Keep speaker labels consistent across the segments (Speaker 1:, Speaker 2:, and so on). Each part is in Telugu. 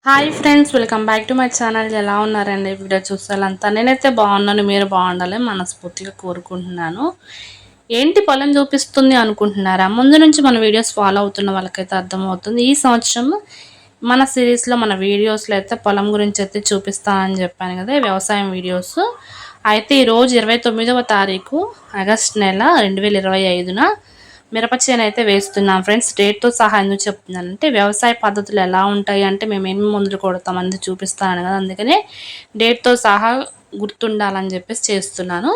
Speaker 1: Hi friends, welcome back to my channel. ఎలా ఉన్నారండి? వీడియో చూసేలంతా నేనైతే బాగున్నాను. మీరు బాగుండాలి మనస్ఫూర్తిగా కోరుకుంటున్నాను. ఏంటి పొలం చూపిస్తుంది అనుకుంటున్నారా? ముందు నుంచి మన వీడియోస్ ఫాలో అవుతున్న వాళ్ళకైతే అర్థమవుతుంది. ఈ సంవత్సరం మన సిరీస్లో మన వీడియోస్లో అయితే పొలం గురించి అయితే చూపిస్తానని చెప్పాను కదా, వ్యవసాయం వీడియోస్. అయితే ఈరోజు 29వ తారీఖు ఆగస్ట్ నెల 2025న మిరప చేను అయితే వేస్తున్నాం ఫ్రెండ్స్. డేట్తో సహా ఎందుకు చెప్తున్నానంటే, వ్యవసాయ పద్ధతులు ఎలా ఉంటాయి అంటే మేము ఏమి మందులు కొడతాం అనేది చూపిస్తాను కదా, అందుకనే డేట్తో సహా గుర్తుండాలని చెప్పేసి చేస్తున్నాను.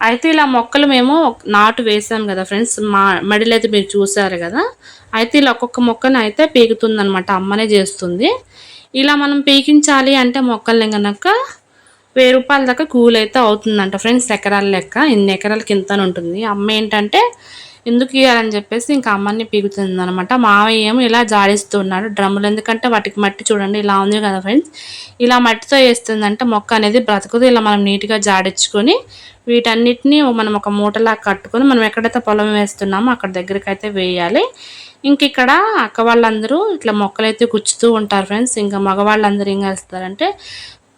Speaker 1: అయితే ఇలా మొక్కలు మేము నాటు వేసాం కదా ఫ్రెండ్స్, మా మడిలో అయితే మీరు చూసారు కదా. అయితే ఇలా ఒక్కొక్క మొక్కను అయితే పీకుతుంది అనమాట, అమ్మనే చేస్తుంది. ఇలా మనం పీకించాలి అంటే మొక్కల్ని కనుక రూ. 1000 దాకా కూలి అయితే అవుతుందంట ఫ్రెండ్స్, ఎకరాల లెక్క. ఇన్ని ఎకరాలకి ఇంత ఉంటుంది. అమ్మ ఏంటంటే ఎందుకు ఇవ్వాలని చెప్పేసి ఇంకా అమ్మని పీకుతుంది అనమాట. మావయ్య ఏమో ఇలా జాడిస్తున్నాడు డ్రమ్ములు, ఎందుకంటే వాటికి మట్టి చూడండి ఇలా ఉంది కదా ఫ్రెండ్స్. ఇలా మట్టితో వేస్తుందంటే మొక్క అనేది బ్రతకదు. ఇలా మనం నీట్గా జాడించుకొని వీటన్నిటిని మనం ఒక మూటలా కట్టుకొని మనం ఎక్కడైతే పొలం వేస్తున్నామో అక్కడ దగ్గరికి అయితే వేయాలి. ఇంక ఇక్కడ అక్క వాళ్ళందరూ ఇట్లా మొక్కలైతే గుచ్చుతూ ఉంటారు ఫ్రెండ్స్. ఇంకా మగవాళ్ళందరూ ఏం చేస్తారంటే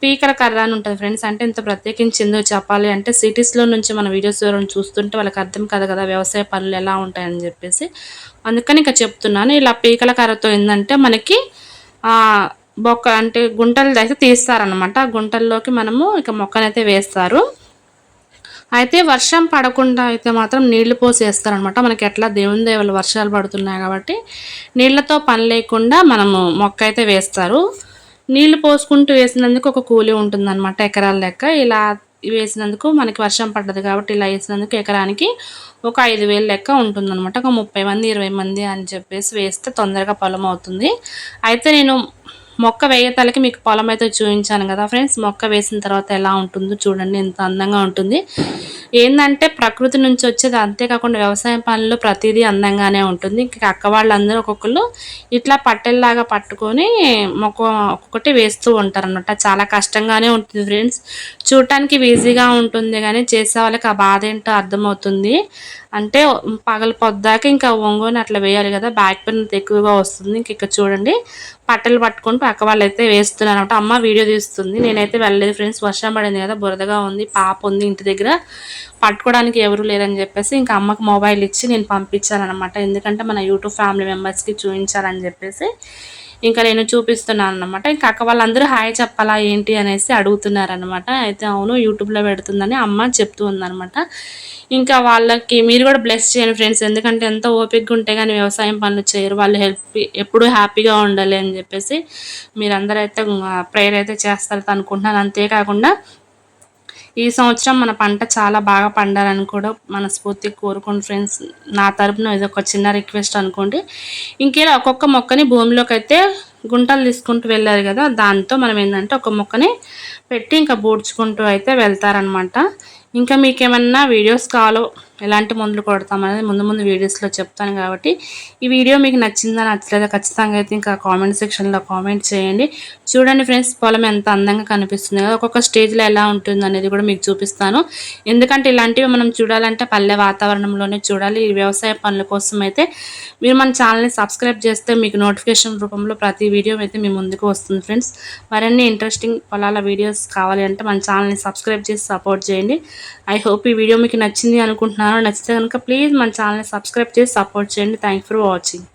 Speaker 1: పీకల కర్ర అని ఉంటుంది ఫ్రెండ్స్. అంటే ఇంత ప్రత్యేకించి ఎందుకు చెప్పాలి అంటే, సిటీస్లో నుంచి మన వీడియోస్ ఎవరైనా చూస్తుంటే వాళ్ళకి అర్థం కాదు కదా వ్యవసాయ పనులు ఎలా ఉంటాయని చెప్పేసి, అందుకని ఇంకా చెప్తున్నాను. ఇలా పీకల కర్రతో ఏంటంటే మనకి బొక్క అంటే గుంటలు అయితే తీస్తారనమాట. ఆ గుంటల్లోకి మనము ఇక మొక్కనైతే వేస్తారు. అయితే వర్షం పడకుండా అయితే మాత్రం నీళ్లు పోసి వేస్తారనమాట. మనకి ఎట్లా దేవుని దేవుళ్ళు వర్షాలు పడుతున్నాయి కాబట్టి నీళ్లతో పని లేకుండా మనము మొక్క అయితే వేస్తారు. నీళ్లు పోసుకుంటూ వేసినందుకు ఒక కూలి ఉంటుందన్నమాట, ఎకరాల లెక్క. ఇలా వేసినందుకు మనకి వర్షం పడ్డది కాబట్టి ఇలా వేసినందుకు ఎకరానికి ఒక 5,000 లెక్క ఉంటుందన్నమాట. ఒక 30 మంది 20 మంది అని చెప్పేసి వేస్తే తొందరగా పొలం అవుతుంది. అయితే నేను మొక్క వేయతలకి మీకు పొలం అయితే చూపించాను కదా ఫ్రెండ్స్. మొక్క వేసిన తర్వాత ఎలా ఉంటుందో చూడండి, ఎంత అందంగా ఉంటుంది. ఏంటంటే ప్రకృతి నుంచి వచ్చేది, అంతేకాకుండా వ్యవసాయ పనులు ప్రతిదీ అందంగానే ఉంటుంది. ఇంకా అక్క వాళ్ళందరూ ఒక్కొక్కరు ఇట్లా పట్టెల్లాగా పట్టుకొని మొక్క ఒక్కొక్కటి వేస్తూ ఉంటారు అన్నమాట. చాలా కష్టంగానే ఉంటుంది ఫ్రెండ్స్. చూడటానికి ఈజీగా ఉంటుంది కానీ చేసే వాళ్ళకి ఆ బాధ ఏంటో అర్థమవుతుంది. అంటే పగలు పొద్దాక ఇంకా ఒంగోని అట్లా వేయాలి కదా, బ్యాక్ పెయిన్ ఎక్కువగా వస్తుంది. ఇక్కడ చూడండి పట్టెలు పట్టుకుంటూ అక్క వాళ్ళు అయితే వేస్తున్నారు అనమాట. అమ్మ వీడియో తీస్తుంది, నేనైతే వెళ్ళలేదు ఫ్రెండ్స్. వర్షం పడింది కదా, బురదగా ఉంది, పాప ఉంది ఇంటి దగ్గర, పట్టుకోవడానికి ఎవరు లేరని చెప్పేసి ఇంకా అమ్మకు మొబైల్ ఇచ్చి నేను పంపించానమాట. ఎందుకంటే మన యూట్యూబ్ ఫ్యామిలీ మెంబర్స్కి చూపించాలని చెప్పేసి ఇంకా నేను చూపిస్తున్నాను అనమాట. ఇంకా అక్క వాళ్ళందరూ హాయ్ చెప్పాలా ఏంటి అనేసి అడుగుతున్నారనమాట. అయితే అవును యూట్యూబ్లో పెడుతుందని అమ్మ చెప్తూ ఉందనమాట. ఇంకా వాళ్ళకి మీరు కూడా బ్లెస్ చేయండి ఫ్రెండ్స్, ఎందుకంటే ఎంత ఓపికగా ఉంటే కానీ వ్యవసాయం పనులు చేయరు. వాళ్ళు ఎప్పుడూ హ్యాపీగా ఉండాలి అని చెప్పేసి మీరందరూ అయితే ప్రేయర్ అయితే చేస్తారు అనుకుంటున్నాను. అంతేకాకుండా ఈ సంవత్సరం మన పంట చాలా బాగా పండాలని కూడా మనస్ఫూర్తిగా కోరుకోండి ఫ్రెండ్స్. నా తరపున ఇది ఒక చిన్న రిక్వెస్ట్ అనుకోండి. ఇంకేలా ఒక్కొక్క మొక్కని భూమిలోకి అయితే గుంటలు తీసుకుంటూ వెళ్ళారు కదా, దాంతో మనం ఏంటంటే ఒక మొక్కని పెట్టి ఇంకా బూడ్చుకుంటూ అయితే వెళ్తారనమాట. ఇంకా మీకేమన్నా వీడియోస్ కావాలో ఎలాంటి మందులు కొడతామనేది ముందు ముందు వీడియోస్లో చెప్తాను. కాబట్టి ఈ వీడియో మీకు నచ్చిందా నచ్చలేదా ఖచ్చితంగా అయితే ఇంకా కామెంట్ సెక్షన్లో కామెంట్ చేయండి. చూడండి ఫ్రెండ్స్, పొలం ఎంత అందంగా కనిపిస్తుంది కదా. ఒక్కొక్క స్టేజ్లో ఎలా ఉంటుంది అనేది కూడా మీకు చూపిస్తాను. ఎందుకంటే ఇలాంటివి మనం చూడాలంటే పల్లె వాతావరణంలోనే చూడాలి. ఈ వ్యవసాయ పనుల కోసం అయితే మీరు మన ఛానల్ని సబ్స్క్రైబ్ చేస్తే మీకు నోటిఫికేషన్ రూపంలో ప్రతి వీడియో అయితే మీ ముందుకు వస్తుంది ఫ్రెండ్స్. మరిన్ని ఇంట్రెస్టింగ్ పొలాల వీడియోస్ కావాలి అంటే మన ఛానల్ని సబ్స్క్రైబ్ చేసి సపోర్ట్ చేయండి. ఐ హోప్ ఈ వీడియో మీకు నచ్చింది అనుకుంటున్నాను. నచ్చితే కనుక ప్లీజ్ మన ఛానల్ని సబ్స్క్రైబ్ చేసి సపోర్ట్ చేయండి. Thank for watching.